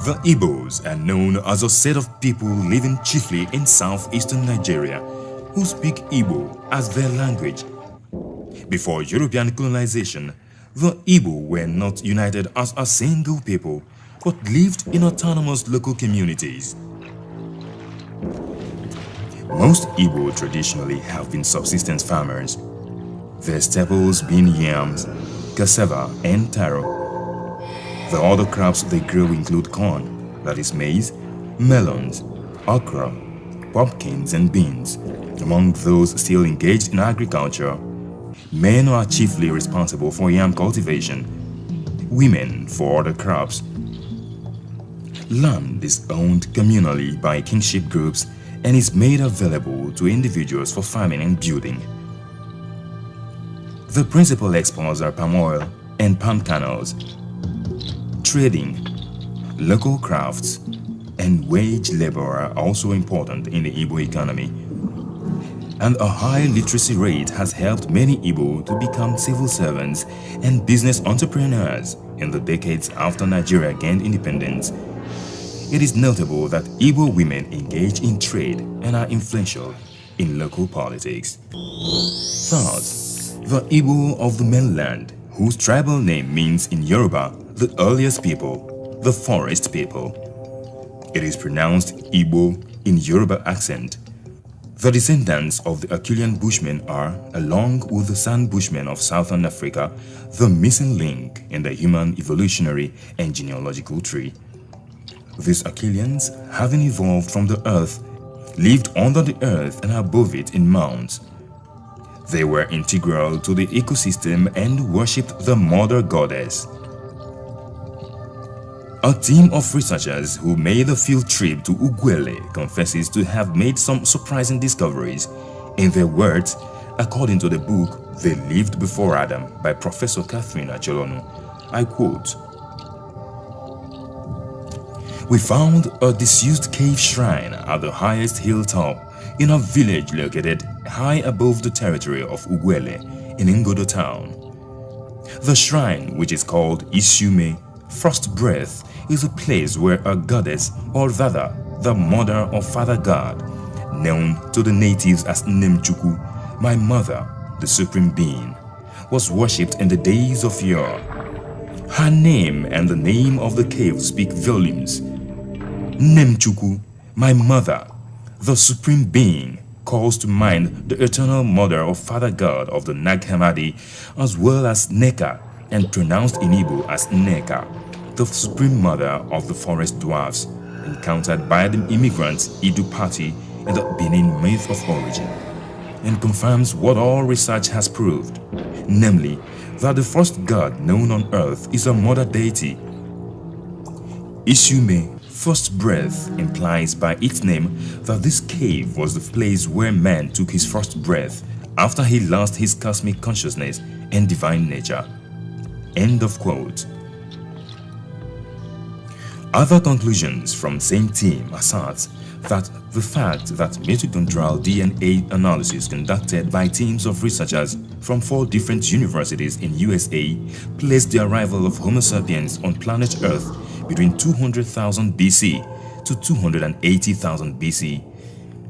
The Igbos are known as a set of people living chiefly in southeastern Nigeria who speak Igbo as their language. Before European colonization, the Igbo were not united as a single people, but lived in autonomous local communities. Most Igbo traditionally have been subsistence farmers, their staples being yams, cassava, and taro. The other crops they grow include corn, that is maize, melons, okra, pumpkins, and beans. Among those still engaged in agriculture, men are chiefly responsible for yam cultivation, women for other crops. Land is owned communally by kinship groups and is made available to individuals for farming and building. The principal exports are palm oil and palm kernels, trading, local crafts, and wage labor are also important in the Igbo economy. And a high literacy rate has helped many Igbo to become civil servants and business entrepreneurs in the decades after Nigeria gained independence. It is notable that Igbo women engage in trade and are influential in local politics. Third, the Igbo of the mainland, whose tribal name means in Yoruba the earliest people, the forest people. It is pronounced Igbo in Yoruba accent. The descendants of the Acheulean Bushmen are, along with the San Bushmen of southern Africa, the missing link in the human evolutionary and genealogical tree. These Acheuleans, having evolved from the earth, lived under the earth and above it in mounds. They were integral to the ecosystem and worshipped the mother goddess. A team of researchers who made a field trip to Ugwele confesses to have made some surprising discoveries. In their words, according to the book They Lived Before Adam by Professor Catherine Acholonu, I quote, "We found a disused cave shrine at the highest hilltop in a village located high above the territory of Ugwele in Ngodo town. The shrine, which is called Isume, First Breath, is a place where a goddess, or rather the mother or father god, known to the natives as Nemchuku, my mother, the supreme being, was worshipped in the days of yore. Her name and the name of the cave speak volumes. Nemchuku, my mother, the supreme being, calls to mind the eternal mother or father god of the Nag Hammadi, as well as Neka, and pronounced in Igbo as Neka, the supreme mother of the forest dwarfs, encountered by the immigrant Idu party in the Benin myth of origin, and confirms what all research has proved, namely that the first god known on earth is a mother deity. Isume, first breath, implies by its name that this cave was the place where man took his first breath after he lost his cosmic consciousness and divine nature." End of quote. Other conclusions from same team assert that the fact that mitochondrial DNA analysis conducted by teams of researchers from 4 different universities in USA placed the arrival of Homo sapiens on planet Earth between 200,000 BC to 280,000 BC.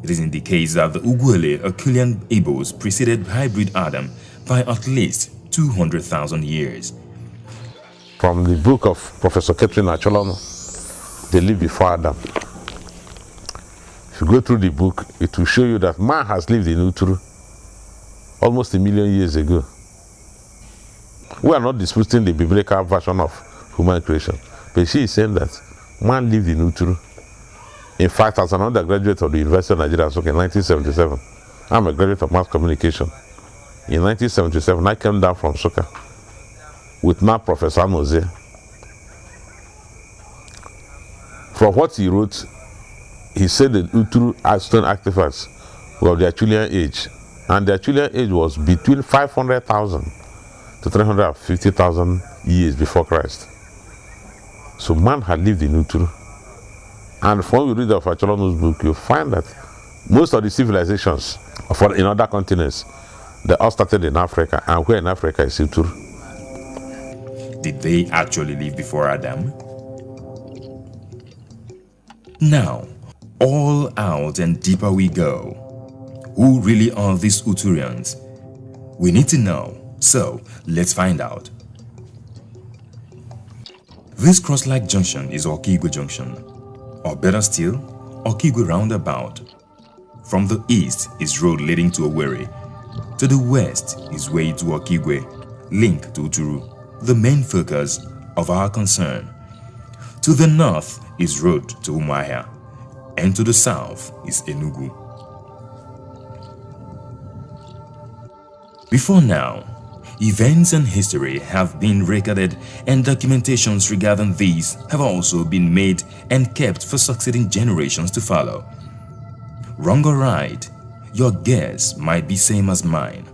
It is indicates that the Ugwele Acheulean Igbos preceded hybrid Adam by at least 200,000 years. From the book of Professor Catherine Acholonu, They Lived Before Adam. If you go through the book, it will show you that man has lived in Uturu almost 1 million years ago. We are not disputing the biblical version of human creation, but she is saying that man lived in Uturu. In fact, as an undergraduate of the University of Nigeria in 1977, I'm a graduate of mass communication. In 1977, I came down from Soka with now Professor Anoze. From what he wrote, he said that Uturu stone artifacts were of the Acheulean age, and the Acheulean age was between 500,000 to 350,000 years before Christ. So man had lived in Uturu. And when you read of Acholonu's book, you find that most of the civilizations in other continents, they all started in Africa, and where in Africa is Uturu. Did they actually live before Adam? Now, all out and deeper we go. Who really are these Uturians? We need to know, so let's find out. This cross-like junction is Okigwe Junction, or better still, Okigwe Roundabout. From the east is road leading to Owerri. To the west is way to Okigwe, link to Uturu, the main focus of our concern. To the north is road to Umuahia, and to the south is Enugu. Before now, events and history have been recorded, and documentations regarding these have also been made and kept for succeeding generations to follow. Wrong or right, your guess might be same as mine.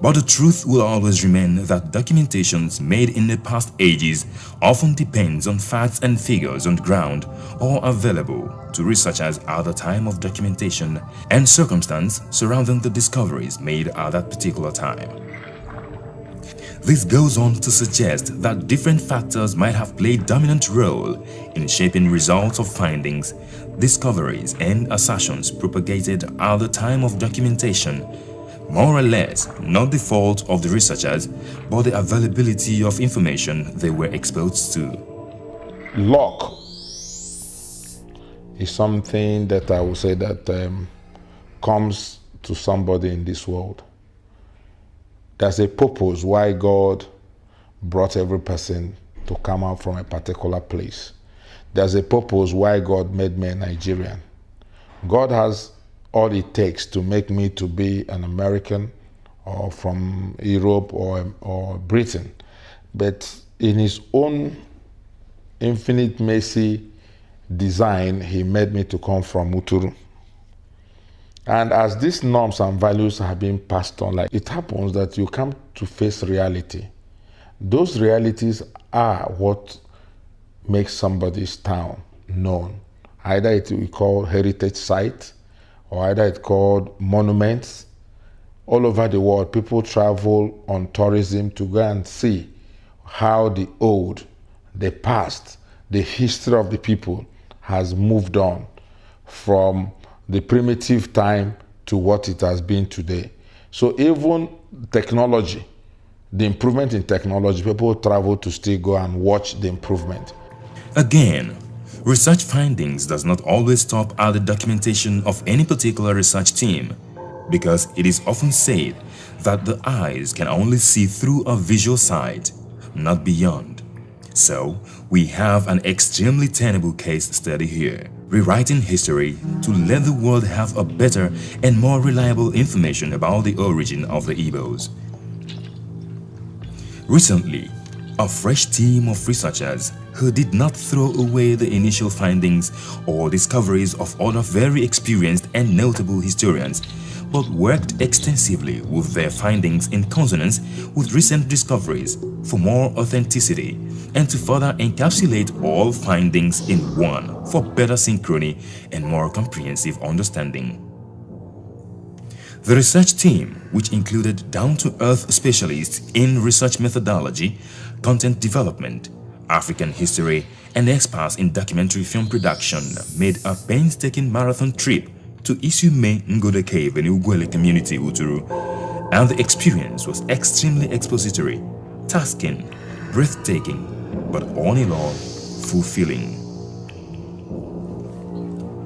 But the truth will always remain that documentations made in the past ages often depends on facts and figures on the ground or available to researchers at the time of documentation and circumstance surrounding the discoveries made at that particular time. This goes on to suggest that different factors might have played dominant role in shaping results of findings, discoveries, and assertions propagated at the time of documentation, more or less not the fault of the researchers, but the availability of information they were exposed to. Luck is something that I would say that comes to somebody in this world. There's a purpose why God brought every person to come out from a particular place. There's a purpose why God made me a Nigerian. God has all it takes to make me to be an American or from Europe or Britain. But in his own infinite mercy design, he made me to come from Uturu. And as these norms and values have been passed on, like it happens that you come to face reality. Those realities are what makes somebody's town known. Either it we call heritage site, or either it's called monuments. All over the world, people travel on tourism to go and see how the old, the past, the history of the people has moved on from the primitive time to what it has been today. So even technology, the improvement in technology, people travel to still go and watch the improvement. Again, research findings does not always stop at the documentation of any particular research team, because it is often said that the eyes can only see through a visual sight, not beyond. So, we have an extremely tenable case study here, rewriting history to let the world have a better and more reliable information about the origin of the Igbos. Recently, a fresh team of researchers who did not throw away the initial findings or discoveries of other very experienced and notable historians, but worked extensively with their findings in consonance with recent discoveries for more authenticity and to further encapsulate all findings in one for better synchrony and more comprehensive understanding. The research team, which included down-to-earth specialists in research methodology, content development, African history, and experts in documentary film production, made a painstaking marathon trip to Isume Ngode Cave in Ugwele community, Uturu, and the experience was extremely expository, tasking, breathtaking, but all in all, fulfilling.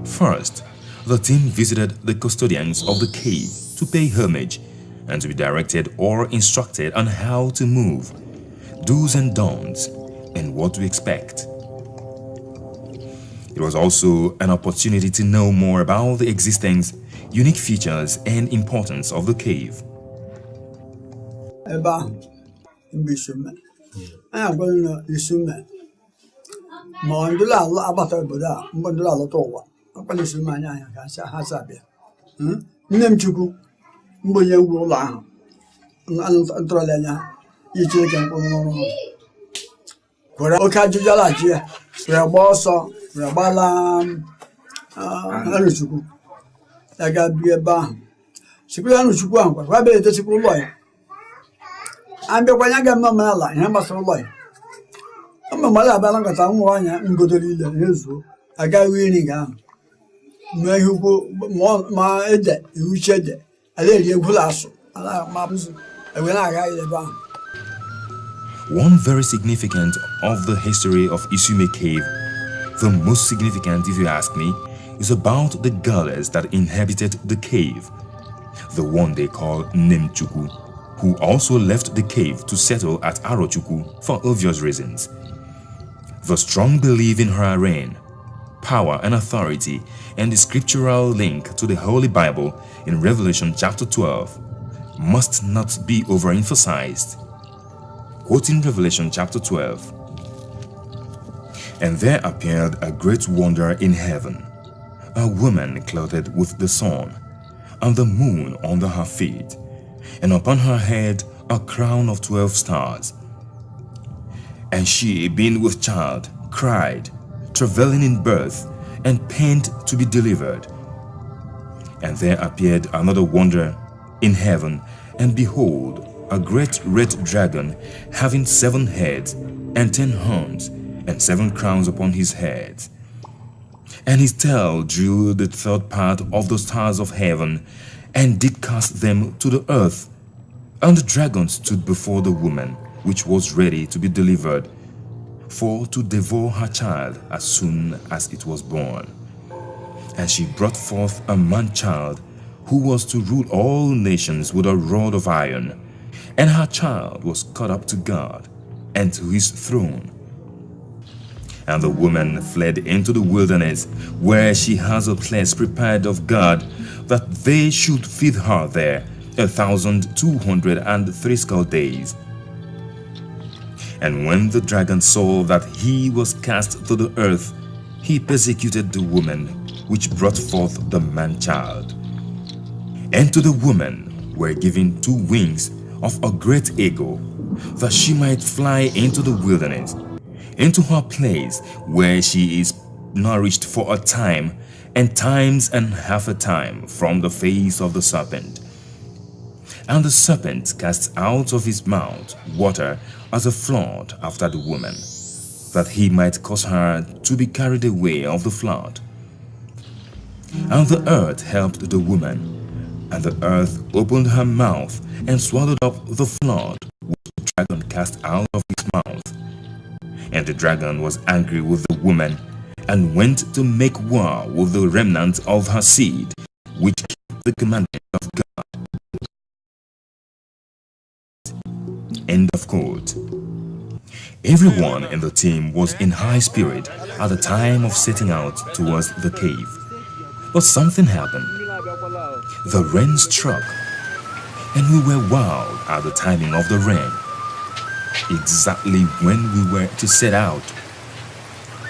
First, the team visited the custodians of the cave to pay homage and to be directed or instructed on how to move, do's and don'ts, and what to expect. It was also an opportunity to know more about the existence, unique features, and importance of the cave. I got winning. My who my head, who said, I let you pull us. I like maps. And when I got the bank. One very significant of the history of Isume Cave, the most significant if you ask me, is about the goddess that inhabited the cave, the one they call Nemchuku, who also left the cave to settle at Arochuku for obvious reasons. The strong belief in her reign, power and authority, and the scriptural link to the Holy Bible in Revelation chapter 12 must not be overemphasized. Quoting Revelation chapter 12, "And there appeared a great wonder in heaven, a woman clothed with the sun, and the moon under her feet, and upon her head a crown of 12 stars. And she, being with child, cried, travailing in birth, and pained to be delivered. And there appeared another wonder in heaven, and behold, a great red dragon, having 7 heads and 10 horns, and 7 crowns upon his heads. And his tail drew the 3rd part of the stars of heaven, and did cast them to the earth. And the dragon stood before the woman, which was ready to be delivered, for to devour her child as soon as it was born. And she brought forth a man-child, who was to rule all nations with a rod of iron. And her child was caught up to God, and to his throne. And the woman fled into the wilderness, where she has a place prepared of God, that they should feed her there 1,260 days. And when the dragon saw that he was cast to the earth, he persecuted the woman which brought forth the man-child. And to the woman were given 2 wings of a great eagle, that she might fly into the wilderness, into her place where she is nourished for a time, and times and half a time from the face of the serpent. And the serpent cast out of his mouth water as a flood after the woman, that he might cause her to be carried away of the flood. And the earth helped the woman, and the earth opened her mouth and swallowed up the flood which the dragon cast out of his mouth. And the dragon was angry with the woman, and went to make war with the remnant of her seed, which kept the commandment of God. End of quote. Everyone in the team was in high spirit at the time of setting out towards the cave. But something happened. The rain struck, and we were wild at the timing of the rain, exactly when we were to set out.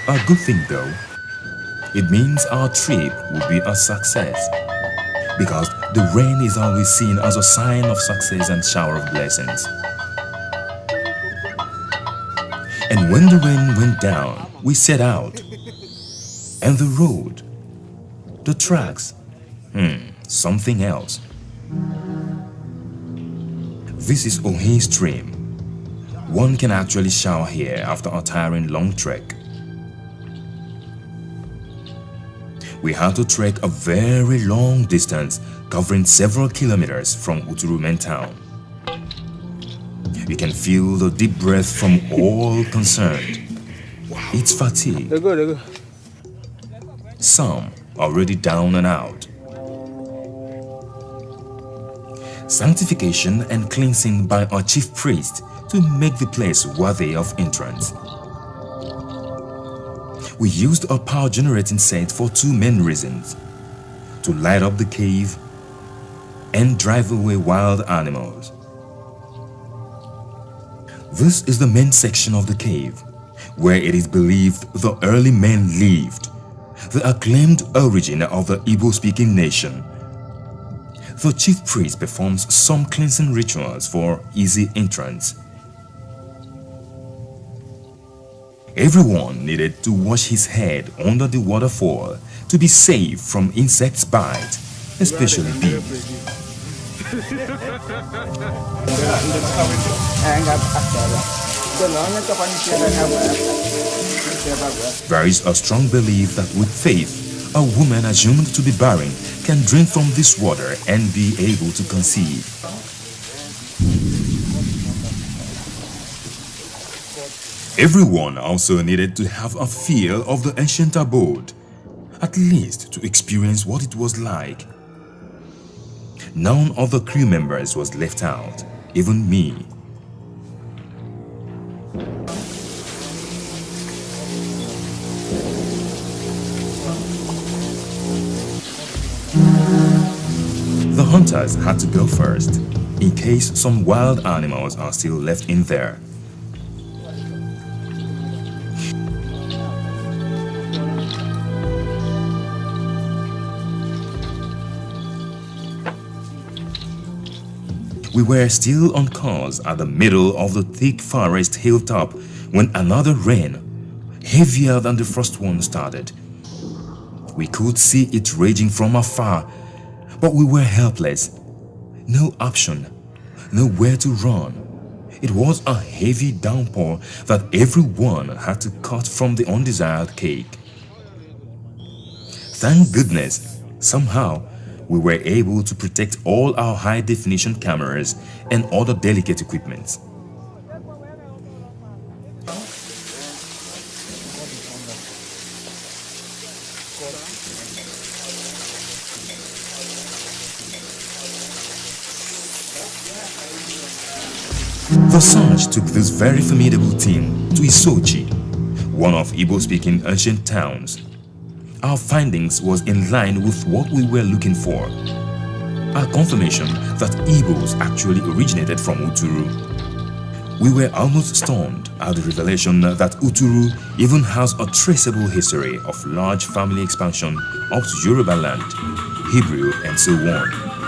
A good thing though, it means our trip will be a success, because the rain is always seen as a sign of success and shower of blessings. And when the rain went down, we set out, and the road, the tracks, something else. This is Ohe Stream. One can actually shower here after a tiring long trek. We had to trek a very long distance, covering several kilometers from Uturumen town. You can feel the deep breath from all concerned. It's fatigue. They go. Some already down and out. Sanctification and cleansing by our chief priest to make the place worthy of entrance. We used a power generating set for 2 main reasons: to light up the cave and drive away wild animals. This is the main section of the cave, where it is believed the early men lived, the acclaimed origin of the Igbo-speaking nation. The chief priest performs some cleansing rituals for easy entrance. Everyone needed to wash his head under the waterfall to be safe from insects' bite, especially bees. There is a strong belief that with faith, a woman assumed to be barren can drink from this water and be able to conceive. Everyone also needed to have a feel of the ancient abode, at least to experience what it was like. None of the crew members was left out, even me. The hunters had to go first, in case some wild animals are still left in there. We were still on course at the middle of the thick forest hilltop when another rain, heavier than the first one, started. We could see it raging from afar, but we were helpless. No option, nowhere to run. It was a heavy downpour that everyone had to cut from the undesired cake. Thank goodness, somehow, we were able to protect all our high-definition cameras and other delicate equipment. The search took this very formidable team to Isochi, one of Igbo-speaking ancient towns. Our findings was in line with what we were looking for. Our confirmation that Igbos actually originated from Uturu. We were almost stunned at the revelation that Uturu even has a traceable history of large family expansion up to Yoruba land, Hebrew, and so on.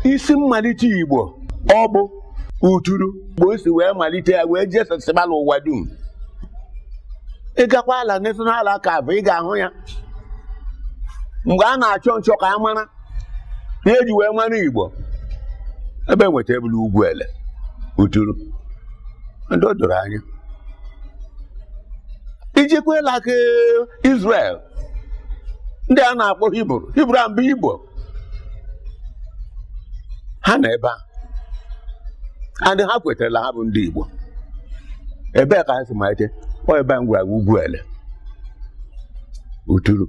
Isi mmalite Igbo ọ bụ Uturu mgbe o si wee malite ya wee jee sesịba n'ụwa dum. Ị gakwa ala National Archive ị ga-ahụ ya mgbe a na-achọ nchọ ka a mara ihe eji wee mara Igbo ebe nweta ebulu ugwu ele Uturu ndị o doro anya ijekwa la ka Israel ndị a na-akpọ Hibru ambụ Igbo ha na ebe a and ha kwetara ha bụ ndị Igbo ebe ka ha si malite ọ ebe ngwa ugwu ele Uturu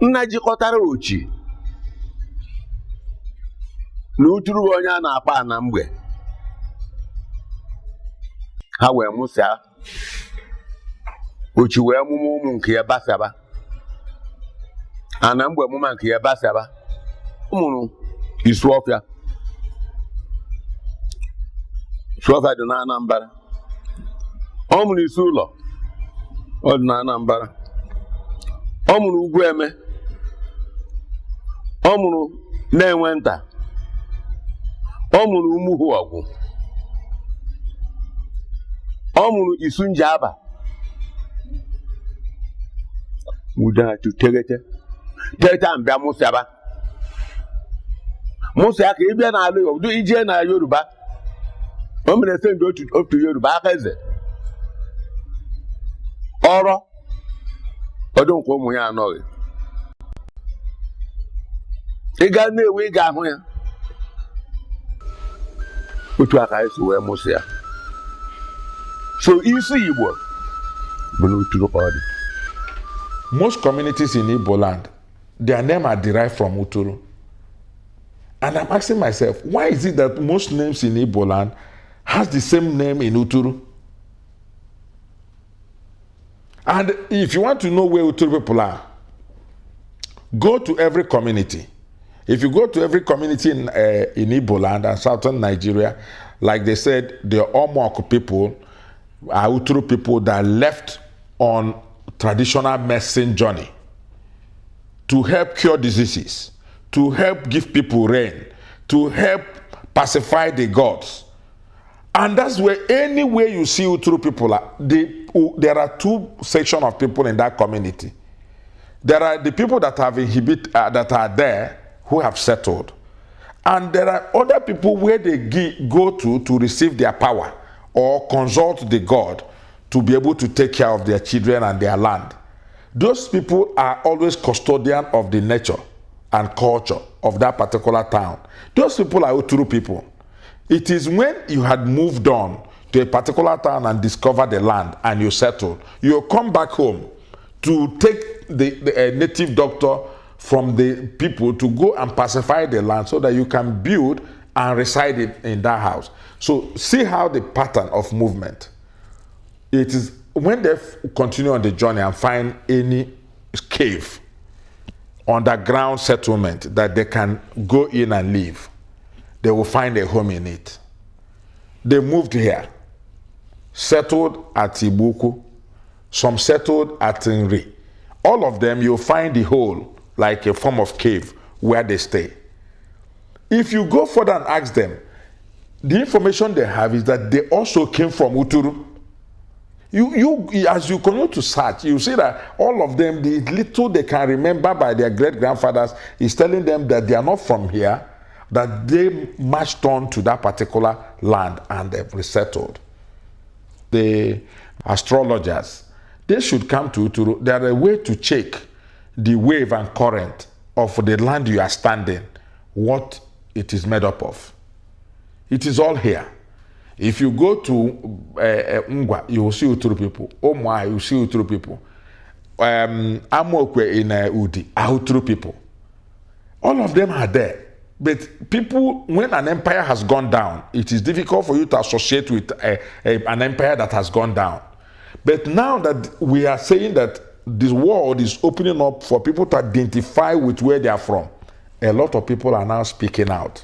nna jikọtara ochi na Uturu bụ onye a na-akpa ana mgbe ha wee mụsịa ochi wee mụmụ ụmụ nke ya basaba ana mgbe mụma nke ya basaba ụmụrụ Isuofia dị na Anambra ọ mụrụ Isi ụlọ ọ dị na Anambra ọ mụrụ Ugwueme ọ mụrụ Na-enwe nta ọ mụrụ Umuhuogwu ọ mụrụ Isunjaba Udatu Tegete mbịa mụsịaba Musa ka ịbịa n'ala Igbo ije na Yoruba o mere send otu Yoruba aka eze ọrụ ọdụ nke ụmụ ya anọghị ị ga na-ewe ị ga-ahụ ya otu aka esi wee mụsị ya so isi Igbo bụ n'Uturu ka ọ dị. Most communities in Igbo land, their name are derived from Uturu. And I'm asking myself, why is it that most names in Igbo land has the same name in Uturu? And if you want to know where Uturu people are, go to every community. If you go to every community in Igbo land and southern Nigeria, like they said, the Omok people are Uturu people that left on traditional medicine journey to help cure diseases, to help give people rain, to help pacify the gods. And that's where anywhere you see Uturu people are, there are two sections of people in that community. There are the people that have that are there who have settled. And there are other people where they go to receive their power or consult the god to be able to take care of their children and their land. Those people are always custodian of the nature and culture of that particular town. Those people are Uturu people. It is when you had moved on to a particular town and discovered the land and you settled, you come back home to take the native doctor from the people to go and pacify the land so that you can build and reside in that house. So see how the pattern of movement. It is when they continue on the journey and find any cave, underground settlement that they can go in and live, they will find a home in it. They moved here, settled at Ibuku, some settled at Nri. All of them, you'll find the hole like a form of cave where they stay. If you go further and ask them, the information they have is that they also came from Uturu. As you continue to search, you see that all of them, the little they can remember by their great-grandfathers is telling them that they are not from here, that they marched on to that particular land and they've resettled. The astrologers, they should come to Uturu. They are a way to check the wave and current of the land you are standing, what it is made up of. It is all here. If you go to Ngwa, you will see Uturu people. Omwa, you will see Uturu people. Amokwe in Udi are Uturu people. All of them are there. But people, when an empire has gone down, it is difficult for you to associate with an empire that has gone down. But now that we are saying that this world is opening up for people to identify with where they are from, a lot of people are now speaking out,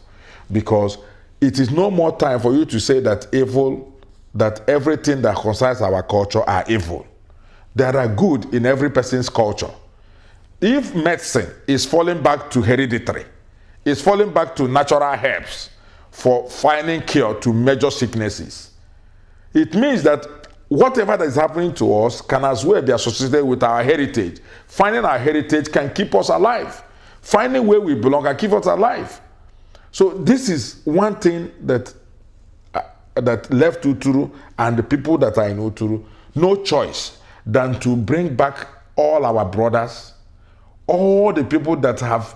because it is no more time for you to say that evil, that everything that concerns our culture are evil. There are good in every person's culture. If medicine is falling back to hereditary, is falling back to natural herbs for finding cure to major sicknesses, it means that whatever that is happening to us can as well be associated with our heritage. Finding our heritage can keep us alive. Finding where we belong can keep us alive. So this is one thing that left Uturu and the people that are in Uturu no choice than to bring back all our brothers, all the people that have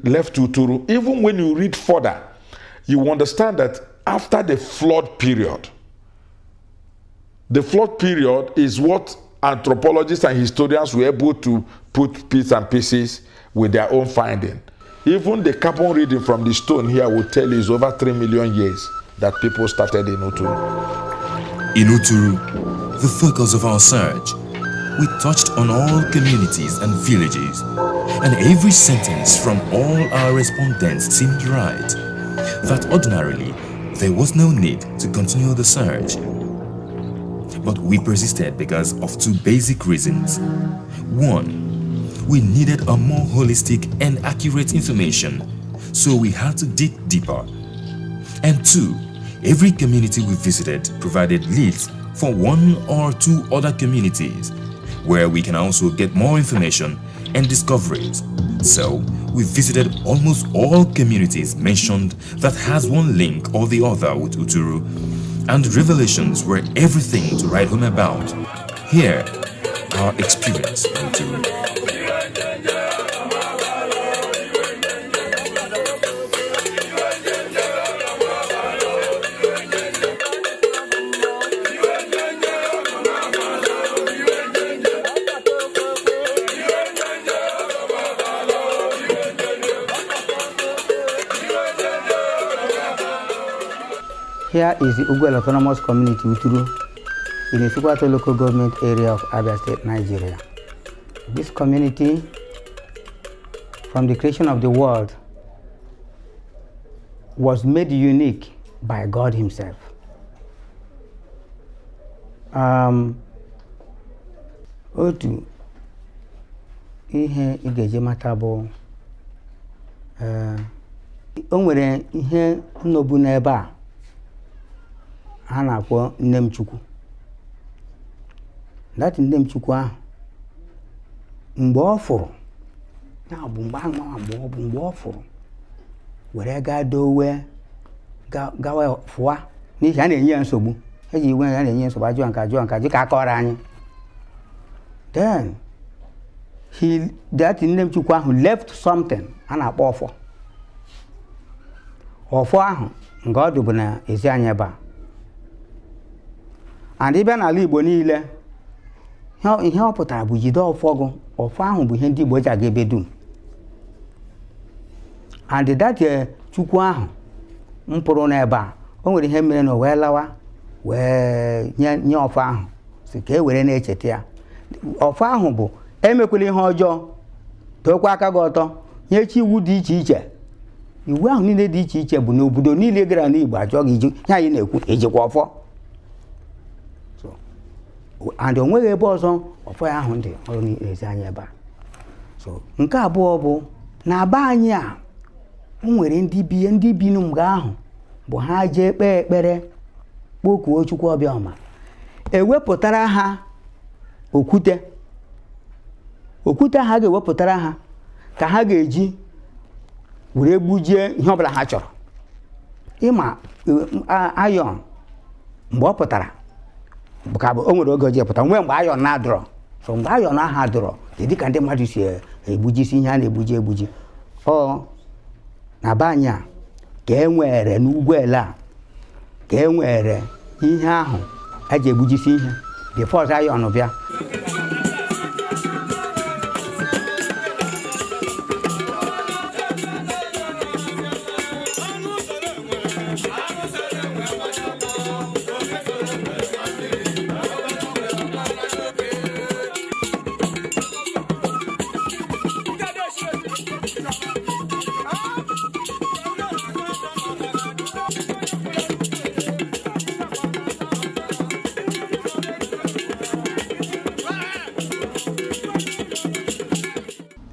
left Uturu. Even when you read further, you understand that after the flood period is what anthropologists and historians were able to put bits and pieces with their own finding. Even the carbon reading from the stone here will tell you it's over 3 million years that people started in Uturu. In Uturu, the focus of our search, we touched on all communities and villages, and every sentence from all our respondents seemed right, that ordinarily there was no need to continue the search. But we persisted because of two basic reasons. One, we needed a more holistic and accurate information, so we had to dig deeper. And two, every community we visited provided leads for one or two other communities, where we can also get more information and discoveries. So we visited almost all communities mentioned that has one link or the other with Uturu, and revelations were everything to write home about. Here, our experience in Uturu. Here is the Ugwel Autonomous Community, Uturu. in the Sukwata local government area of Abia State, Nigeria. This community, from the creation of the world, was made unique by God Himself. Otu ihe ị ga-eji mata bụ o nwere ihe nnobu n'ebe a na-akpọ nne m Chukwu. Dati nne m Chukwu ahụ mgbe ọ fụrụ na bụ mgbe ọ fụrụ were gaa dowe gawa fụwa n'ihi a na-enye ya nsogbu eji iwe ya na-enye nsogbu ajụọ nka dị ka akọrọ anyị. Then that nne m Chukwu ahụ left something a na-akpọ ọfọ ahụ nke ọ dụbụ na ezi anyị ebe a. And ịbịa n'ala Igbo niile ihe ọ pụtara bụ jide ọfọ gụ. Ọfọ ahụ bụ ihe ndị Igbo ji aga ebe dum. And that Chukwu ahụ mpụrụ n'ebe a o nwere ihe mere na o wee lawa wee nye ọfọ ahụ si ka e were na-echeta ya. Ọfọ ahụ bụ emekwela ihe ọjọọ, dokwa aka gị ọtọ, nyechi iwu dị iche iche. Iwu ahụ niile dị iche iche bụ n'obodo niile gara n'Igbo ajọ gị iji ya anyị na-ekwu ejikwa ọfọ. And o nweghị ebe ọzọ ọfọ ya ahụ dị ọrụ n'ezi anyị ebe a. So nke abụọ bụ na be anyị a o nwere ndị bi mgbe ahụ bụ ha jee kpee ekpere kpokuo Chukwu Obiọma, ewepụtara ha okwute ha ga-ewepụtara ha ka ha ga-eji were gbujie ihe ọbụla ha chọrọ. Ịma ayọn mgbe ọ pụtara ka o nwere oge o ji pụta mgbe ayọn na-adọrọ. So mgbe ayọn ahụ adọrọ dị ka ndị mmadụ si egbujisi ihe a na-egbuji na be anyị a ka e nwere n'ugwu ele a ka e nwere ihe ahụ eji egbujisi ihe before ayọn bịa.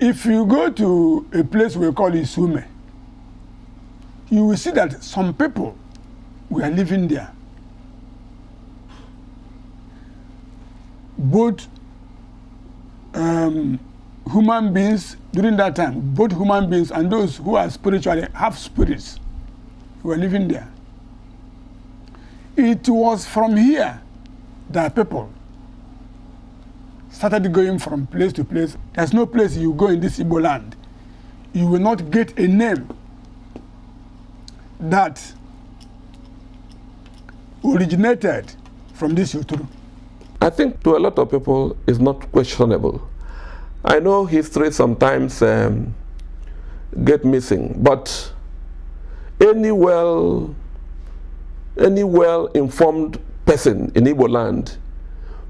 If you go to a place we call Isume, you will see that some people were living there. Both human beings during that time, both human beings and those who are spiritually have spirits were living there. It was from here that people started going from place to place. There's no place you go in this Igbo land, you will not get a name that originated from this Uturu. I think to a lot of people it's not questionable. I know history sometimes get missing, but any well-informed person in Igbo land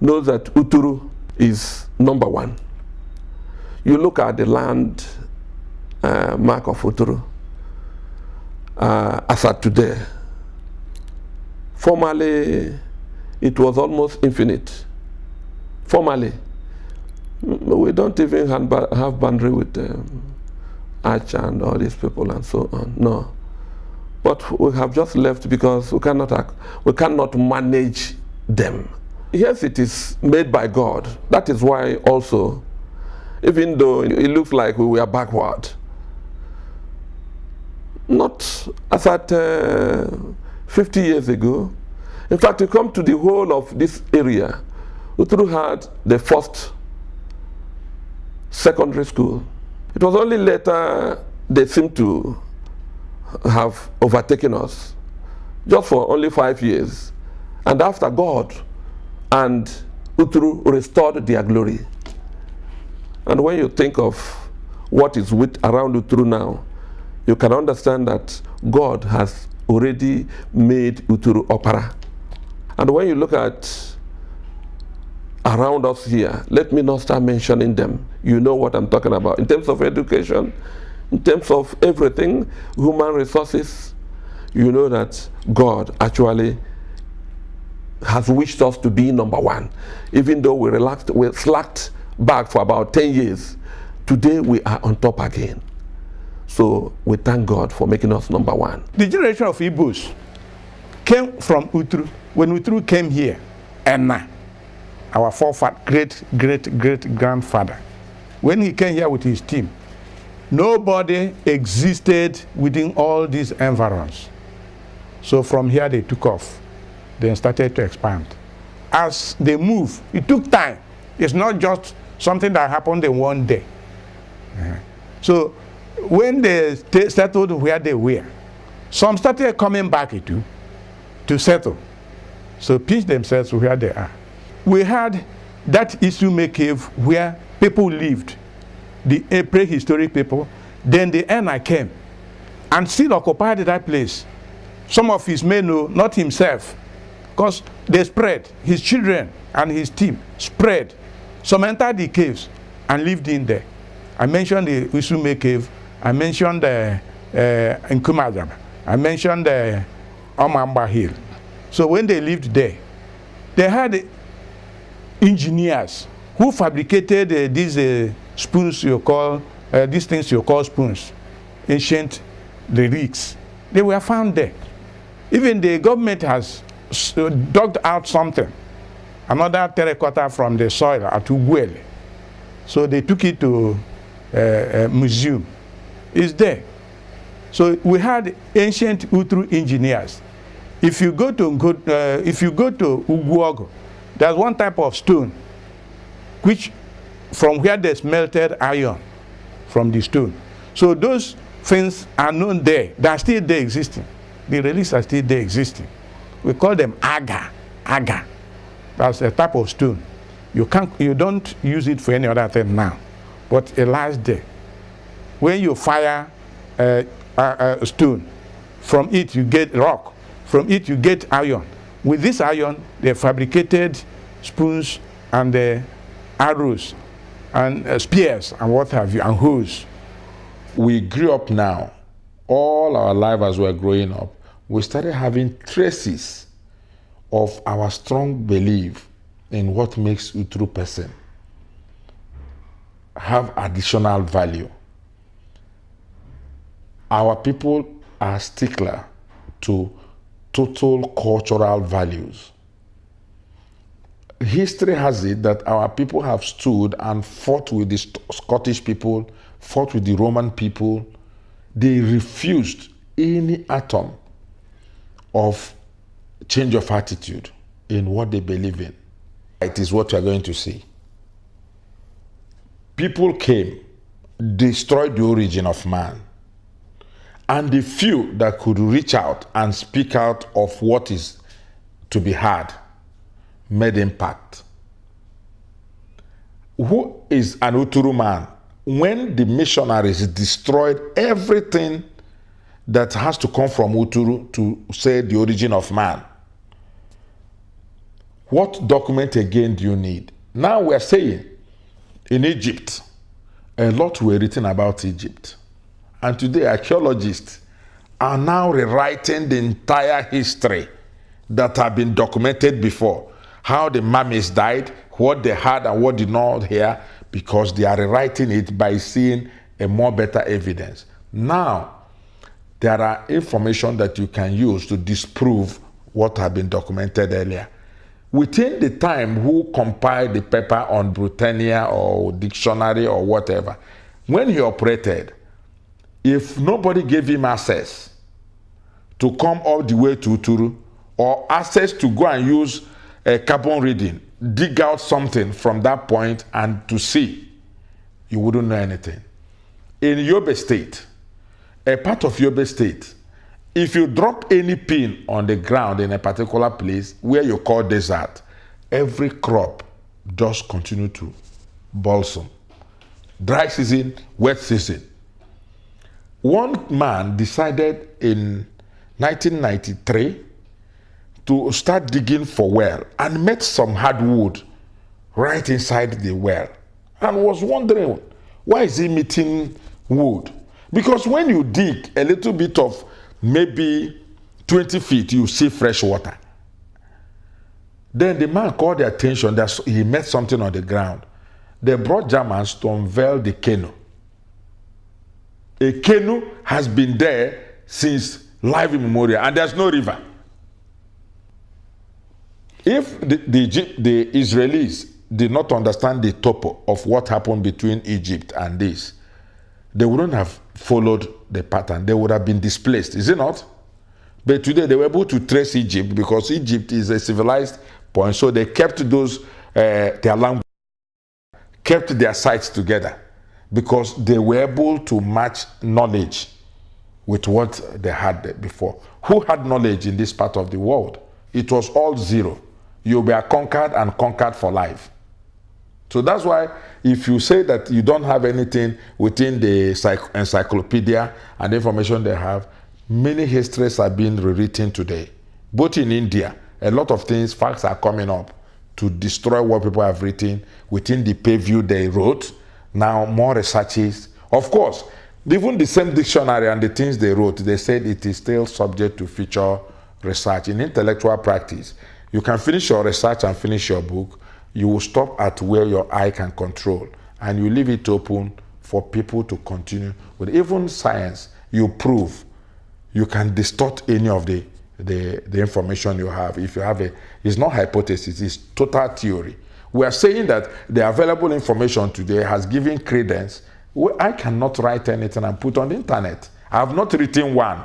knows that Uturu is number one. You look at the land mark of Uturu as at today. Formerly, it was almost infinite. Formerly, we don't even have boundary with Arch and all these people and so on. No, but we have just left because we cannot manage them. Yes, it is made by God. That is why also, even though it looks like we were backward, not as at 50 years ago. In fact, you come to the whole of this area, Uturu had the first secondary school. It was only later they seemed to have overtaken us, just for only 5 years. And after God and Uturu restored their glory. And when you think of what is around Uturu now, you can understand that God has already made Uturu opera. And when you look at around us here. Let me not start mentioning them. You know what I'm talking about. In terms of education, in terms of everything, human resources, you know that God actually has wished us to be number one. Even though we slacked back for about 10 years, today we are on top again. So we thank God for making us number one. The generation of Igbos came from Utru. When Utru came here, Enna, our great-great-great-grandfather, when he came here with his team, nobody existed within all these environs. So from here they took off, then started to expand. As they move, it took time. It's not just something that happened in one day. So when they settled where they were, some started coming back to settle. So pitch themselves where they are. We had that Isume cave where people lived, the prehistoric people. Then the Enna came and still occupied that place. Some of his men, not himself, because they spread. His children and his team spread. Some entered the caves and lived in there. I mentioned the Isume cave. I mentioned the Nkumajab. I mentioned the Omamba Hill. So when they lived there, they had engineers who fabricated these spoons you call, these things you call spoons, ancient lyrics. They were found there. Even the government has dug out something, another terracotta from the soil at Uguele. So they took it to a museum. It's there. So we had ancient Utru engineers. If you go to Uguogo, there's one type of stone which from where they smelted iron from the stone. So those things are known there. They are still there existing. The relics are still there existing. We call them aga. Aga. That's a type of stone. You don't use it for any other thing now, but it lies there. When you fire a stone, from it you get rock. From it you get iron. With this iron, they fabricated spoons and arrows and spears and what have you, and hoes. We grew up now, all our life as we were growing up, we started having traces of our strong belief in what makes a true person have additional value. Our people are stickler to total cultural values. History has it that our people have stood and fought with the Scottish people, fought with the Roman people. They refused any atom of change of attitude in what they believe in. It is what we are going to see. People came, destroyed the origin of man, and the few that could reach out and speak out of what is to be heard made impact. Who is an Uturu man? When the missionaries destroyed everything that has to come from Uturu to say the origin of man, what document again do you need? Now we're saying in Egypt, a lot were written about Egypt. And today archaeologists are now rewriting the entire history that have been documented before. How the mummies died, what they had and what did not hear, because they are rewriting it by seeing a more better evidence. Now, there are information that you can use to disprove what had been documented earlier. Within the time who compiled the paper on Britannia or dictionary or whatever, when he operated, if nobody gave him access to come all the way to Uturu, or access to go and use a carbon reading, dig out something from that point and to see, you wouldn't know anything. In Yobe State, a part of Yobe State, if you drop any pin on the ground in a particular place where you call desert, every crop just continue to blossom. Dry season, wet season. One man decided in 1993 to start digging for well and met some hardwood right inside the well and was wondering, why is he meeting wood? Because when you dig a little bit of maybe 20 feet, you see fresh water. Then the man called the attention that he met something on the ground. They brought Germans to unveil the canoe. A canoe has been there since life immemorial, and there's no river. If the Israelis did not understand the topo of what happened between Egypt and this, they wouldn't have followed the pattern. They would have been displaced, is it not? But today they were able to trace Egypt because Egypt is a civilized point. So they kept those, their language, kept their sites together because they were able to match knowledge with what they had before. Who had knowledge in this part of the world? It was all zero. You were conquered and conquered for life. So that's why if you say that you don't have anything within the encyclopedia and the information they have, many histories are being rewritten today. Both in India, a lot of things, facts are coming up to destroy what people have written within the purview they wrote. Now more researches. Of course, even the same dictionary and the things they wrote, they said it is still subject to future research. In intellectual practice, you can finish your research and finish your book. You will stop at where your eye can control, and you leave it open for people to continue with. Even science, you prove you can distort any of the information you have. If you have it's not hypothesis, it's total theory. We are saying that the available information today has given credence. I cannot write anything and put on the internet. I have not written one.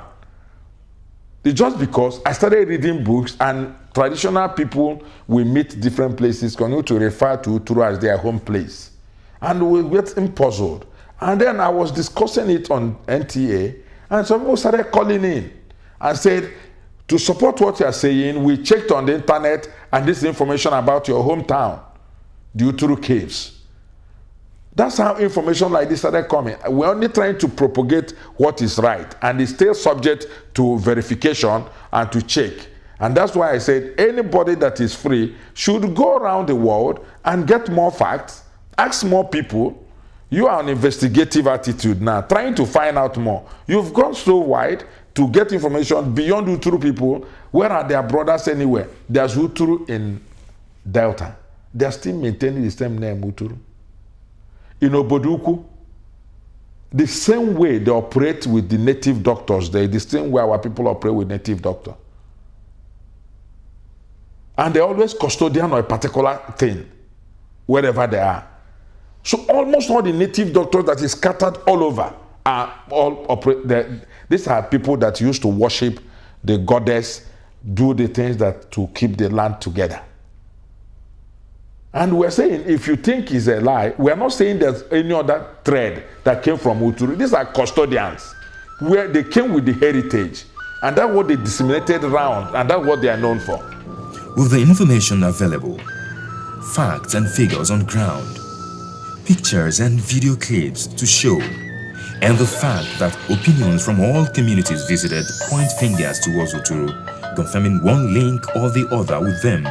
It's just because I started reading books, and traditional people we meet different places continue to refer to Uturu as their home place. And we get puzzled. And then I was discussing it on NTA, and some people started calling in and said, to support what you are saying, we checked on the internet and this information about your hometown, the Uturu caves. That's how information like this started coming. We're only trying to propagate what is right, and it's still subject to verification and to check. And that's why I said anybody that is free should go around the world and get more facts, ask more people. You are an investigative attitude now, trying to find out more. You've gone so wide to get information beyond Uturu people. Where are their brothers anywhere? There's Uturu in Delta. They're still maintaining the same name, Uturu. In Oboduku, the same way they operate with the native doctors, the same way our people operate with native doctors. And they're always custodian of a particular thing, wherever they are. So almost all the native doctors that is scattered all over are all operate. These are people that used to worship the goddess, do the things that to keep the land together. And we're saying, if you think it's a lie, we're not saying there's any other thread that came from Uturu. These are custodians, where they came with the heritage. And that's what they disseminated around, and that's what they are known for. With the information available, facts and figures on ground, pictures and video clips to show, and the fact that opinions from all communities visited point fingers towards Uturu, confirming one link or the other with them,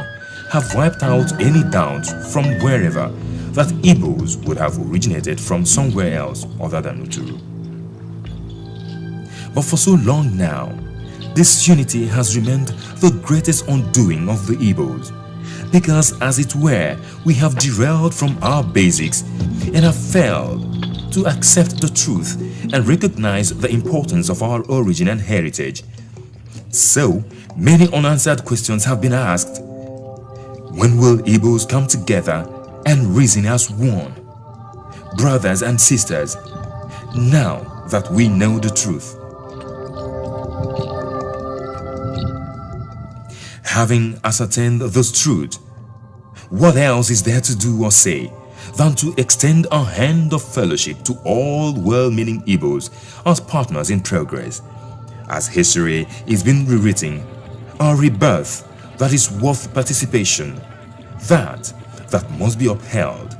have wiped out any doubt from wherever that Igbos would have originated from somewhere else other than Uturu. But for so long now, this unity has remained the greatest undoing of the Igbos, because as it were, we have derailed from our basics and have failed to accept the truth and recognize the importance of our origin and heritage. So, many unanswered questions have been asked. When will Igbos come together and reason as one? Brothers and sisters, now that we know the truth. Having ascertained this truth, what else is there to do or say than to extend a hand of fellowship to all well-meaning Igbos as partners in progress, as history is being rewritten, a rebirth that is worth participation, that must be upheld.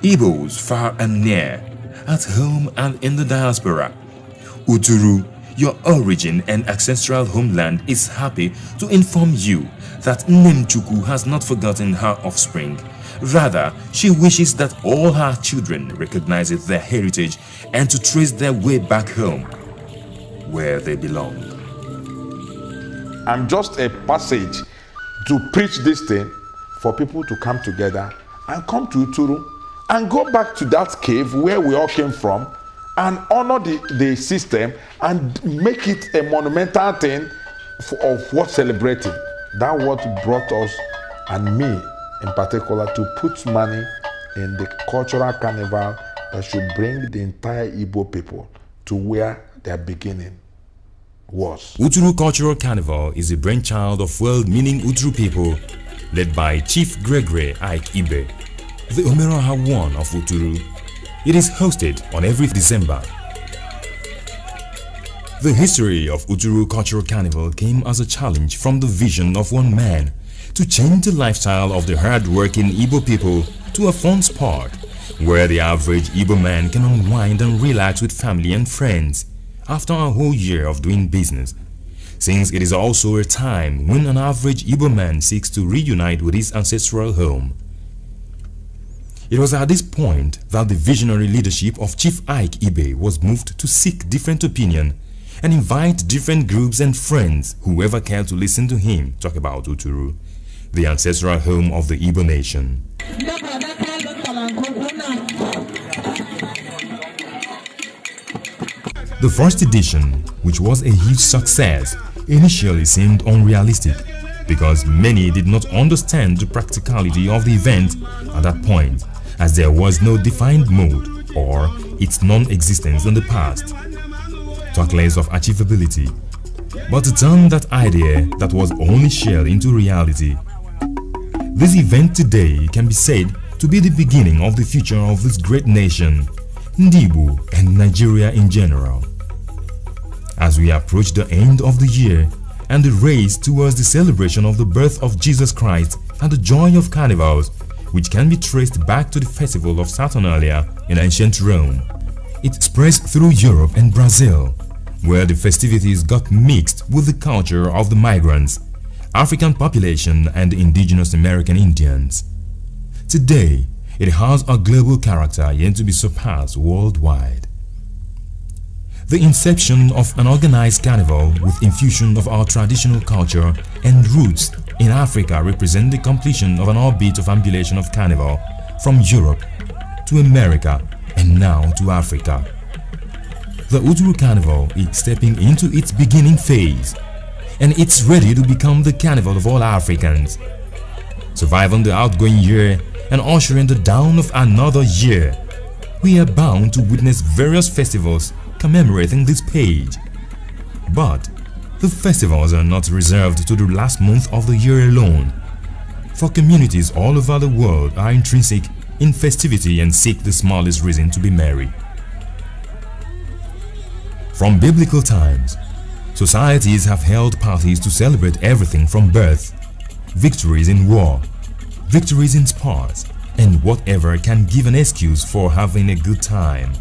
Igbos far and near, at home and in the diaspora, Uturu, your origin and ancestral homeland, is happy to inform you that Nemchuku has not forgotten her offspring, Rather, she wishes that all her children recognize their heritage and to trace their way back home, where they belong. I'm just a passage to preach this thing for people to come together and come to Uturu and go back to that cave where we all came from and honor the system and make it a monumental thing of worth celebrating. That's what brought us, and me in particular, to put money in the cultural carnival that should bring the entire Igbo people to where their beginning was. Uturu Cultural Carnival is a brainchild of well-meaning Uturu people led by Chief Gregory Ike Ibe, the Omeroha One of Uturu. It is hosted on every December. The history of Uturu Cultural Carnival came as a challenge from the vision of one man to change the lifestyle of the hard-working Igbo people to a fun spot where the average Igbo man can unwind and relax with family and friends after a whole year of doing business, since it is also a time when an average Igbo man seeks to reunite with his ancestral home. It was at this point that the visionary leadership of Chief Ike Ibe was moved to seek different opinion and invite different groups and friends, whoever cared to listen to him, talk about Uturu, the ancestral home of the Igbo nation. The first edition, which was a huge success, initially seemed unrealistic because many did not understand the practicality of the event at that point, as there was no defined mode or its non-existence in the past. Talk less of achievability, but to turn that idea that was only shared into reality. This event today can be said to be the beginning of the future of this great nation, Ndibu, and Nigeria in general. As we approach the end of the year and the race towards the celebration of the birth of Jesus Christ and the joy of carnivals, which can be traced back to the festival of Saturnalia in ancient Rome, it spreads through Europe and Brazil, where the festivities got mixed with the culture of the migrants, African population and indigenous American Indians. Today, it has a global character yet to be surpassed worldwide. The inception of an organized carnival with infusion of our traditional culture and roots in Africa represent the completion of an orbit of ambulation of carnival from Europe to America and now to Africa. The Uturu Carnival is stepping into its beginning phase, and it's ready to become the carnival of all Africans. Surviving the outgoing year and ushering the dawn of another year, we are bound to witness various festivals commemorating this page. But the festivals are not reserved to the last month of the year alone, for communities all over the world are intrinsic in festivity and seek the smallest reason to be merry. From biblical times, societies have held parties to celebrate everything from birth, victories in war, victories in sports, and whatever can give an excuse for having a good time.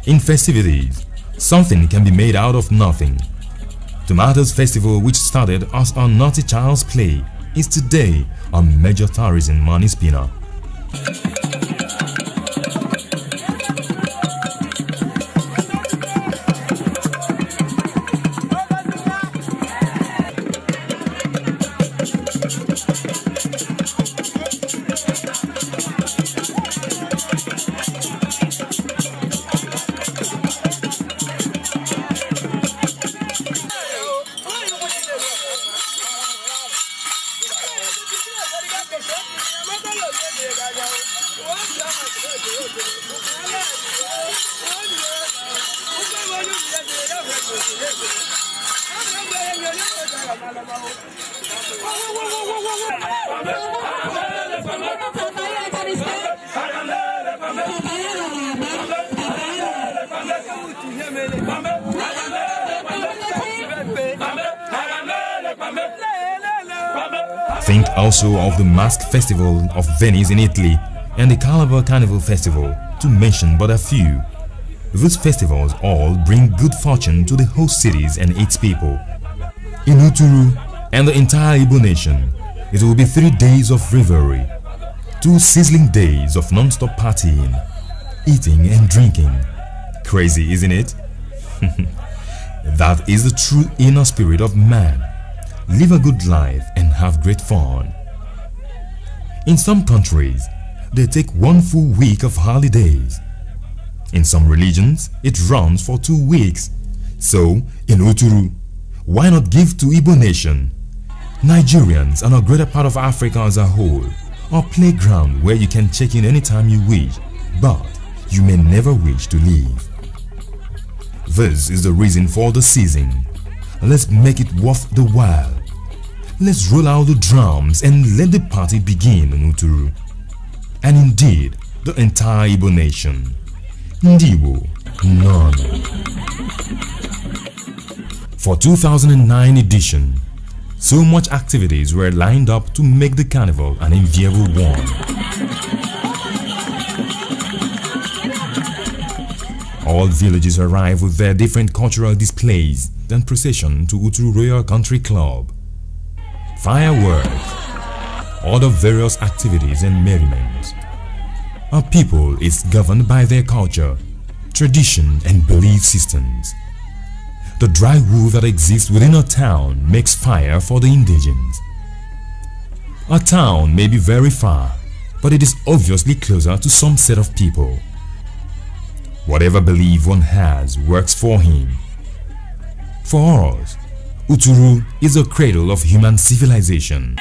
In festivities, something can be made out of nothing. Tomatoes Festival, which started as a naughty child's play, is today a major tourism money spinner. Think also of the Mask Festival of Venice in Italy and the Calabar Carnival Festival, to mention but a few. These festivals all bring good fortune to the host cities and its people. In Uturu and the entire Igbo nation, it will be 3 days of revelry, 2 sizzling days of non-stop partying, eating and drinking. Crazy, isn't it? That is the true inner spirit of man. Live a good life and have great fun. In some countries, they take 1 full week of holidays. In some religions, it runs for 2 weeks. So, in Uturu, why not give to Igbo nation, Nigerians and a greater part of Africa as a whole, a playground where you can check in anytime you wish, but you may never wish to leave. This is the reason for the season. Let's make it worth the while. Let's roll out the drums and let the party begin in Uturu. And indeed, the entire Igbo nation. Ndibo, none. For 2009 edition, so much activities were lined up to make the carnival an enviable one. All villages arrive with their different cultural displays, then procession to Uturu Royal Country Club. Fireworks, other various activities and merriment. Our people is governed by their culture, tradition and belief systems. The dry wood that exists within a town makes fire for the indigents. A town may be very far, but it is obviously closer to some set of people. Whatever belief one has works for him. For us, Uturu is a cradle of human civilization.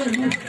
What?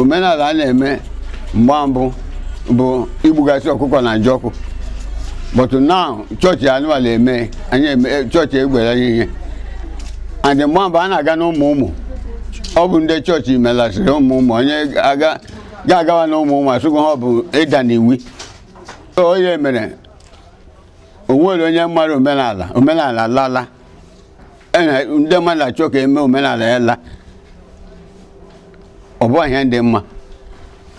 omenala na-eme mgbe mbụ bụ igbugasị ọkụkọ na njọkụ. But now church anụmanụ eme anyị eme church egwere ihe. And mgbe mbụ a na-aga n'ụmụ ọ bụ ndị chọọchị melasịrị ụmụ onye ga-agawa na ụmụ asụgụ ha bụ ịda n'iwu. Onye mere onwere onye mmadụ omenala lala ndị mmadụ achọ ka eme omenala ya la ọ bụ ihe ndị mma.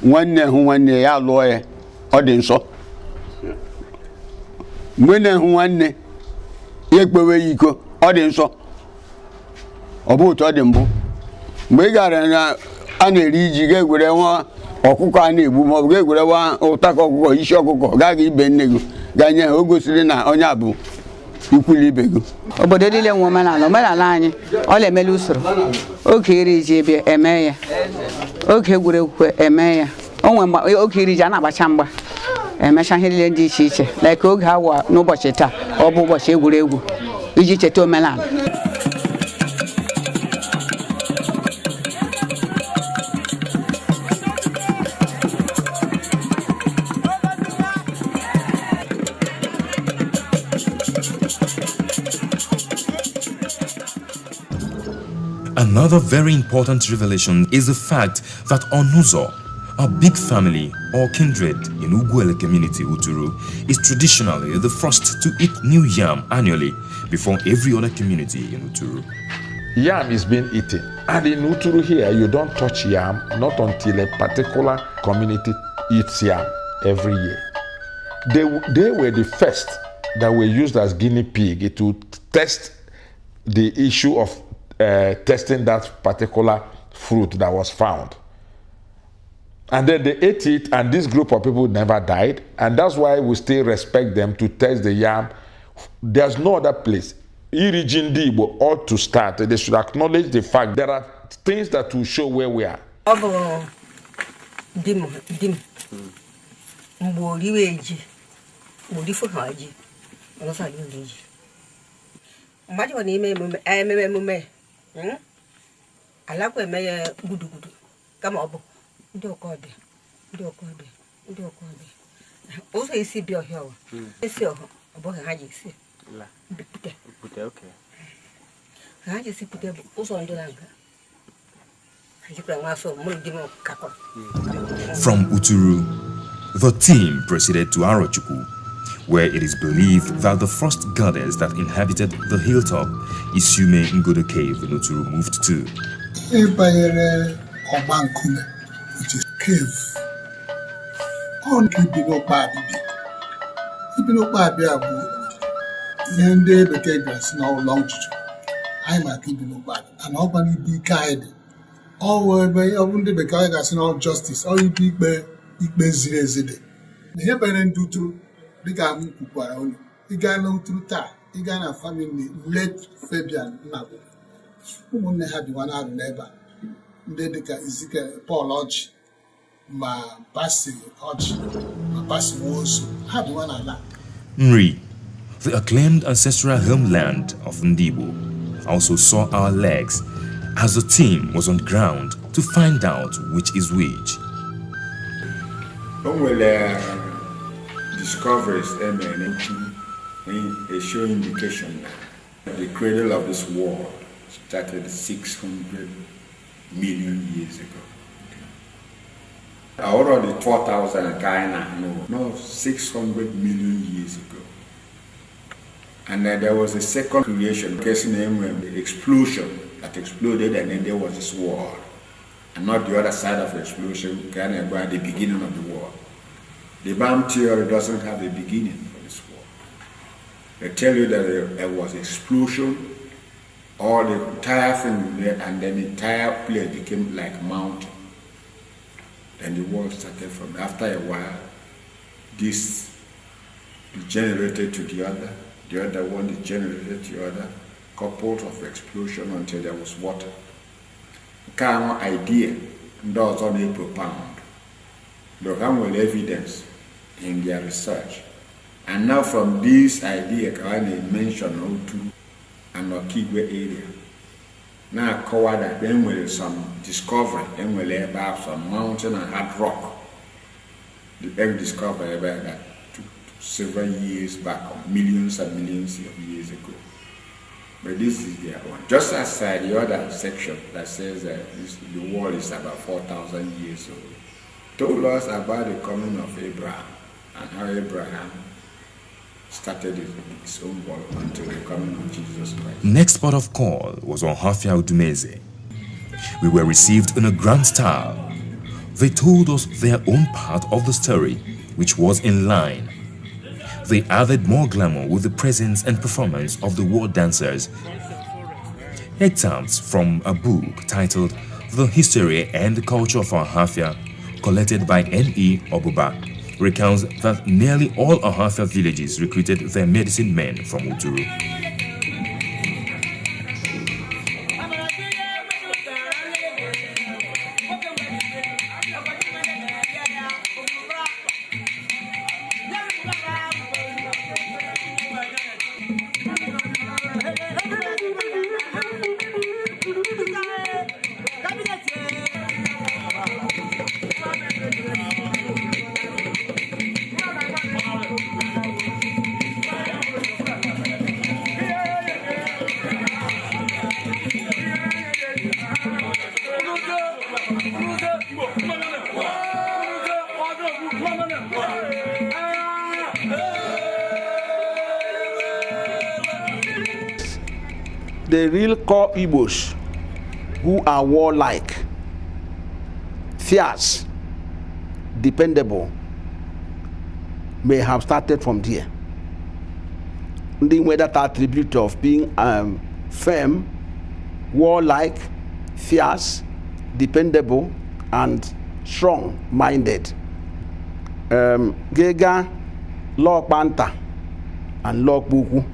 Nwanne hụ nwanne ya lụọ ya ọ dị nsọ. Mgbe na-ehụ nwanne ya ekpewe ya iko ọ dị nsọ. Ọ bụ otu ọ dị mbụ. Mgbe ị gara na a na-eri ji ga-egwere nwa ọkụkọ a na-egbu ma ọ bụ ga-egwere nwa ụtaka ọkụkọ isi ọkụkọ gaa ibe nne gị ganye ha o gosiri na onye a bụ ikwuli ibe gị. Obodo niile nwe omenala anyị ọ na-emeli usoro oge iri ji ebe eme ya oge egwuregwu eme ya oge iri ji a na-agbacha mgba emecha ihe niile dị iche iche like oge awa n'ụbọchị taa ọ bụ ụbọchị egwuregwu iji cheta omenala. Another very important revelation is the fact that Onuzo, a big family or kindred in Ugwele community Uturu, is traditionally the first to eat new yam annually before every other community in Uturu. Yam is being eaten. And in Uturu here, you don't touch yam not until a particular community eats yam every year. They were the first that were used as guinea pig to test the issue of testing that particular fruit that was found. And then they ate it, and this group of people never died, and that's why we still respect them to test the yam. There's no other place. Irigin Igbo ought to start. They should acknowledge the fact there are things that will show where we are. Alakwe eme gudu kama obo ndị okobe ụzọ isi bi ọhịa wa isi ọhụ ọbụghị ha ji esi pute okay ha ji esi pute bụ ụzọ ndị na nga ha jikwa nwa afọ mụ dị m kakọ. From Uturu, the team proceeded to Arochukwu, where it is believed that the first goddess that inhabited the hilltop, Isume Ngodo Cave in Uturu, moved to. Which is cave. On Ibino Babi Abu, Yende Bekegas now long. I'm a Ibino Babi, and openly be guided. All by Obunde Bekegas and all justice, all you big bezide. The Hebrew do true. The guy who the guy no through ta, the guy family late Fabian Nabu. Who wouldn't have one out neighbor. Dedika Ezekiel Paul Hodge, my Bassi Hodge, my Bassi Wosu, had one Allah. Nri, the acclaimed ancestral homeland of Ndibo, also saw our legs as the team was on ground to find out which is which. Discoveries a show indication that the cradle of this war started 600 million years ago. Already 4,000 Ghana, no, 600 million years ago. And then there was a second creation, case name the explosion that exploded, and then there was this war. And not the other side of the explosion, Ghana by the beginning of the war. The bomb theory doesn't have a beginning for this war. They tell you that there was an explosion, or the entire thing, and then the entire place became like mountain. Then the war started from. After a while, this degenerated to the other one degenerated to the other, couples of explosion until there was water. Kind of idea, those on they propound. They come with evidence in their research. And now from this idea, I mention Otu and Okigwe area. Now covered that then with some discovery, then we'll about some mountain and hard rock. The every discovery about that took several years back, or millions and millions of years ago. But this is their one. Just aside the other section that says that the world is about 4,000 years old, told us about the coming of Abraham and how Abraham started his own world until the coming of Jesus Christ. Next port of call was on Ohafia Udumeze. We were received in a grand style. They told us their own part of the story, which was in line. They added more glamour with the presence and performance of the war dancers. Excerpts from a book titled The History and Culture of Ohafia, collected by N.E. Obuba, recounts that nearly all Ohafia villages recruited their medicine men from Uturu. The real core Igbos, who are warlike, fierce, dependable, may have started from there. With that attribute of being firm, warlike, fierce, dependable, and strong-minded. Gega, Lok Banta, and Lok Buku.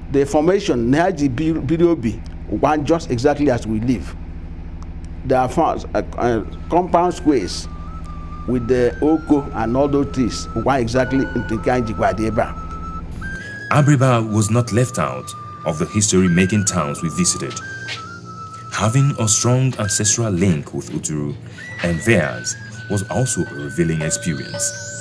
The formation Naji Bidobi one just exactly as we live. There are compound squares with the Oko and all those trees one exactly in Tinkanji Gwadeba. Abriba was not left out of the history-making towns we visited. Having a strong ancestral link with Uturu and theirs was also a revealing experience.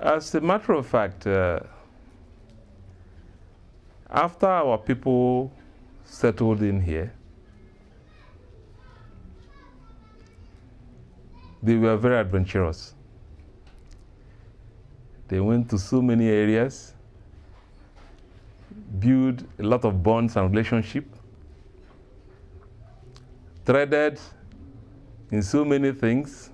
As a matter of fact, after our people settled in here, they were very adventurous. They went to so many areas, built a lot of bonds and relationships, threaded in so many things,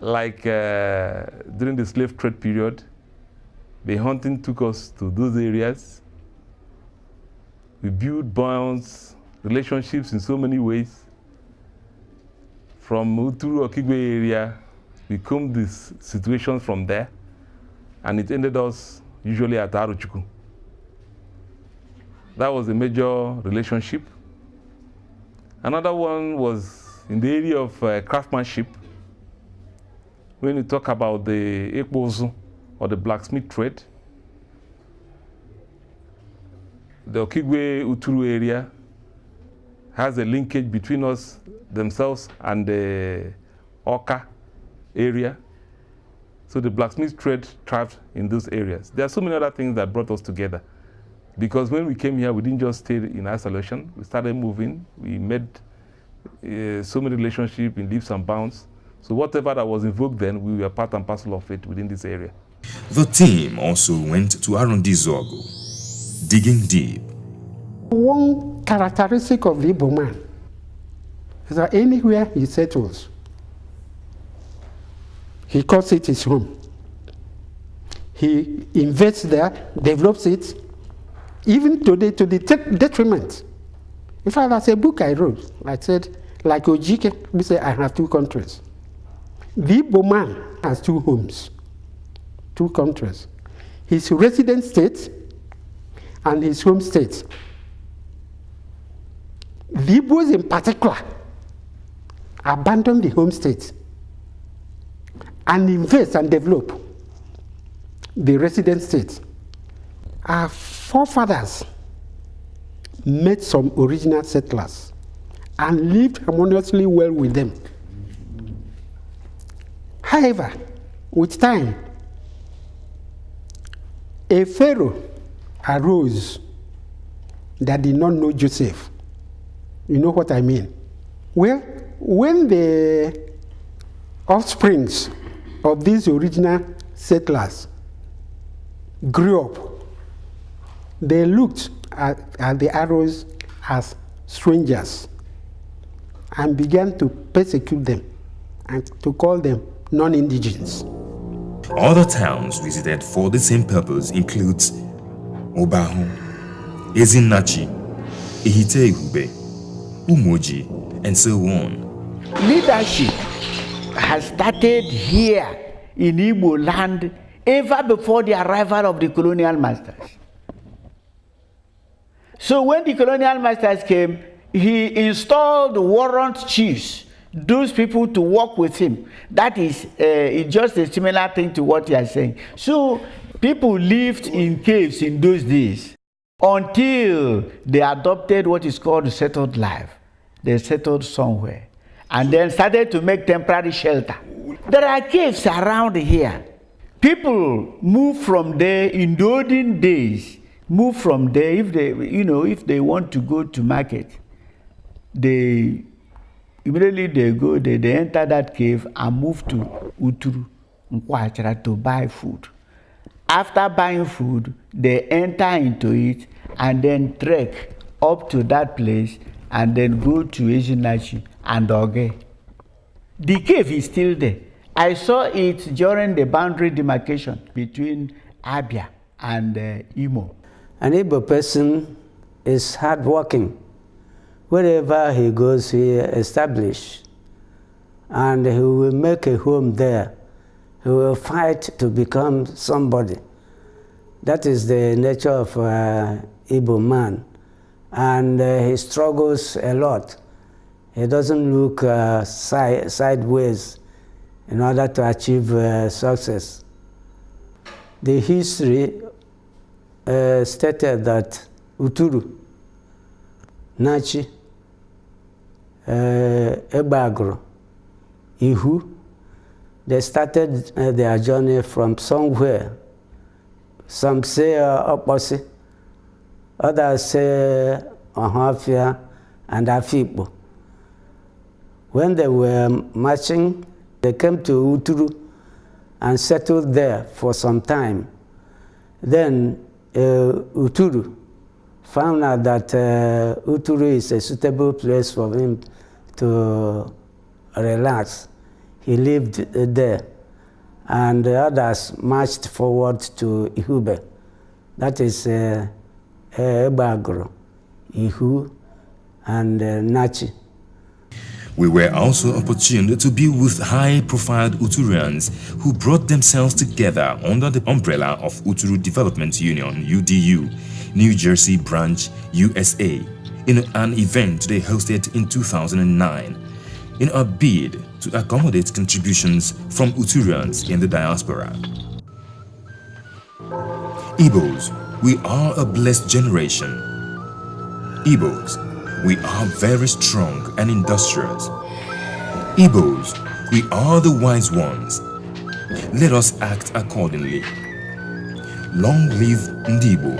like during the slave trade period, the hunting took us to those areas. We built bonds, relationships in so many ways. From Uturu Okigwe area, we combed this situation from there, and it ended us usually at Aruchuku. That was a major relationship. Another one was in the area of craftsmanship. When you talk about the Igbos or the blacksmith trade, the Okigwe Uturu area has a linkage between us themselves and the Oka area. So the blacksmith trade thrived in those areas. There are so many other things that brought us together. Because when we came here, we didn't just stay in isolation. We started moving. We made so many relationships in leaps and bounds. So whatever that was invoked then, we were part and parcel of it within this area. The team also went to Arundizogo, digging deep. One characteristic of the Igbo man is that anywhere he settles, he calls it his home. He invests there, develops it, even to the detriment. In fact, that's a book I wrote. I said, like Ojike, we say, I have two countries. The Igbo man has two homes. two countries. His resident state and his home state. The Igbos in particular abandon the home state and invest and develop the resident state. Our forefathers met some original settlers and lived harmoniously well with them. However, with time, a pharaoh arose that did not know Joseph. You know what I mean? Well, when the offsprings of these original settlers grew up, they looked at the arrows as strangers and began to persecute them and to call them non-indigens. Other towns visited for the same purpose includes Obahu, Ezinachi, Ihite-Ihube, Umoji, and so on. Leadership has started here in Igbo land ever before the arrival of the colonial masters. So when the colonial masters came, he installed warrant chiefs, those people to work with him. That is it's just a similar thing to what you are saying. So people lived in caves in those days until they adopted what is called settled life. They settled somewhere and then started to make temporary shelter. There are caves around here. People move from there in the olden days. Move from there if they want to go to market. They immediately they enter that cave and move to Uturu, Nkwachara to buy food. After buying food, they enter into it and then trek up to that place and then go to Ezinachi and Oge. The cave is still there. I saw it during the boundary demarcation between Abia and Imo. An Igbo person is hardworking. Wherever he goes, he establishes, and he will make a home there. He will fight to become somebody. That is the nature of Igbo man, and he struggles a lot. He doesn't look sideways in order to achieve success. The history stated that Uturu, Nachi, Ebagro, Ihu, they started their journey from somewhere. Some say Oposi, others say Ohafia and Afipo. When they were marching, they came to Uturu and settled there for some time. Then Uturu found out that Uturu is a suitable place for him to relax. He lived there, and the others marched forward to Ihube. That is Ebagro, Ihu, and Nachi. We were also opportune to be with high-profile Uturians who brought themselves together under the umbrella of Uturu Development Union, UDU, New Jersey Branch, USA, in an event they hosted in 2009, in a bid to accommodate contributions from Uturians in the diaspora. Igbos, we are a blessed generation. Igbos, we are very strong and industrious. Igbos, we are the wise ones. Let us act accordingly. Long live Ndibo,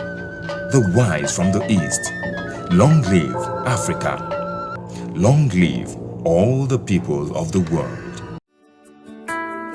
the wise from the east. Long live Africa. Long live all the people of the world.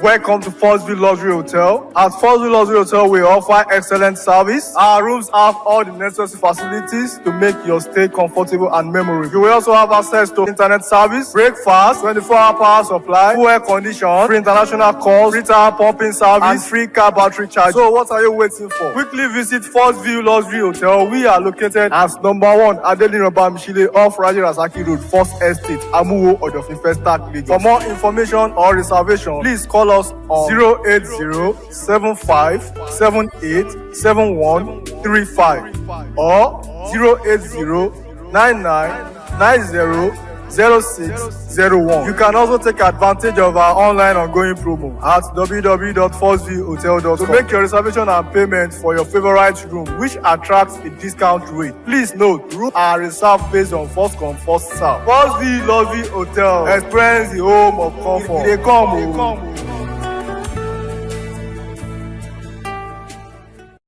Welcome to Forestville Luxury Hotel. At Forestville Luxury Hotel, we offer excellent service. Our rooms have all the necessary facilities to make your stay comfortable and memorable. You will also have access to internet service, breakfast, 24-hour power supply, full air condition, free international calls, free tire pumping service, and free car battery charge. So what are you waiting for? Quickly visit Forestville Luxury Hotel. We are located at number 1 Adeline Obamishile off Raji Rasaki Road, First Estate, Amuwo, Odofin Festac, Lagos. For more information or reservation, please call call us on 08075787135 or 08099900601. You can also take advantage of our online ongoing promo at www.4zhotel.com to make your reservation and payment for your favorite room, which attracts a discount rate. Please note, rooms are reserved based on first come, first serve. 4Z Hotel, experience the home of comfort. They come.